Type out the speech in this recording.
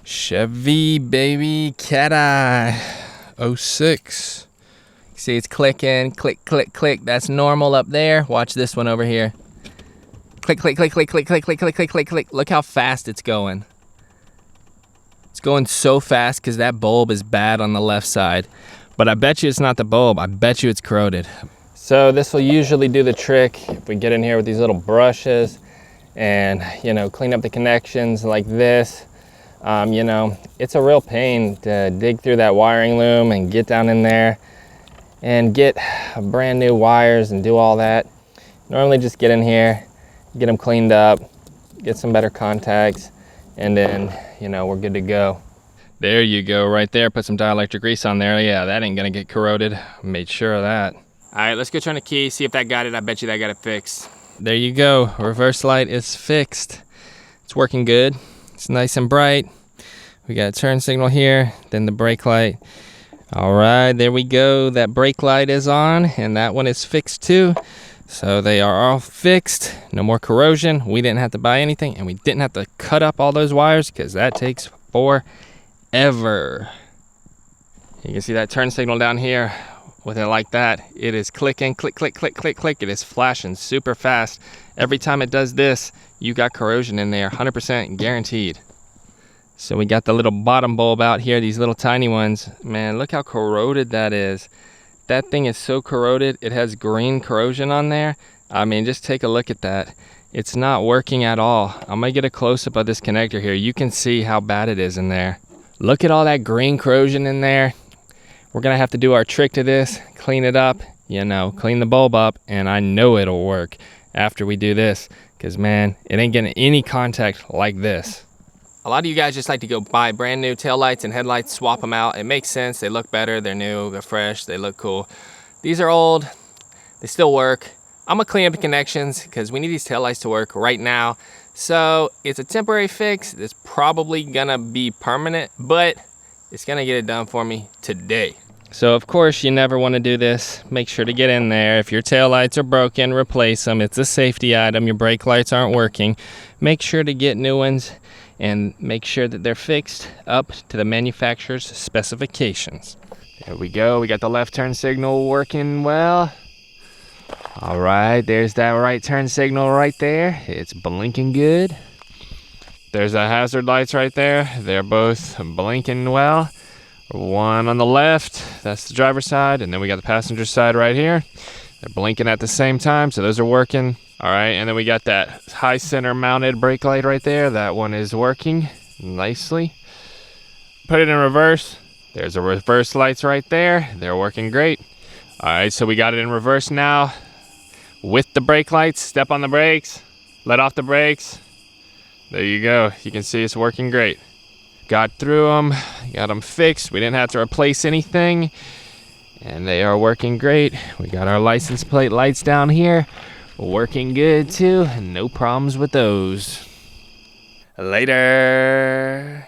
Chevy baby, cat eye, 06. See, it's clicking, click, click, click. That's normal up there. Watch this one over here. Click, click, click, click, click, click, click, click, click, click, click. Look how fast it's going. It's going so fast because that bulb is bad on the left side. But I bet you it's not the bulb. I bet you it's corroded. So this will usually do the trick if we get in here with these little brushes and, you know, clean up the connections like this. You know, it's a real pain to dig through that wiring loom and get down in there and get brand new wires and do all that. Normally just get in here, get them cleaned up, get some better contacts, and then, you know, we're good to go. There you go, right there. Put some dielectric grease on there. Yeah, that ain't gonna get corroded. Made sure of that. All right, let's go turn the key, see if that got it. I bet you that got it fixed. There you go, reverse light is fixed. It's working good. It's nice and bright. We got a turn signal here, then the brake light. All right, there we go. That brake light is on, and that one is fixed too. So they are all fixed. No more corrosion. We didn't have to buy anything, and we didn't have to cut up all those wires because that takes forever. You can see that turn signal down here. With it like that, it is clicking, click, click, click, click, click. It is flashing super fast. Every time it does this, you got corrosion in there, 100% guaranteed. So we got the little bottom bulb out here, these little tiny ones. Man, look how corroded that is. That thing is so corroded, it has green corrosion on there. I mean, just take a look at that. It's not working at all. I'm gonna get a close-up of this connector here. You can see how bad it is in there. Look at all that green corrosion in there. We're gonna have to do our trick to this, clean it up, you know, clean the bulb up, and I know it'll work after we do this, because man, it ain't getting any contact like this. A lot of you guys just like to go buy brand new taillights and headlights, swap them out. It makes sense, they look better, they're new, they're fresh, they look cool. These are old, they still work. I'm gonna clean up the connections because we need these taillights to work right now. So it's a temporary fix, it's probably gonna be permanent, but it's gonna get it done for me today. So of course you never want to do this. Make sure to get in there. If your taillights are broken, replace them. It's a safety item. Your brake lights aren't working. Make sure to get new ones and make sure that they're fixed up to the manufacturer's specifications. There we go. We got the left turn signal working well. All right, there's that right turn signal right there. It's blinking good. There's the hazard lights right there. They're both blinking well. One on the left, that's the driver's side, and then we got the passenger side right here. They're blinking at the same time, so those are working. All right, and then we got that high center mounted brake light right there. That one is working nicely. Put it in reverse. There's the reverse lights right there. They're working great. All right, so we got it in reverse now with the brake lights. Step on the brakes, let off the brakes. There you go. You can see it's working great. Got through them, got them fixed. We didn't have to replace anything, and they are working great. We got our license plate lights down here, working good too. No problems with those. Later.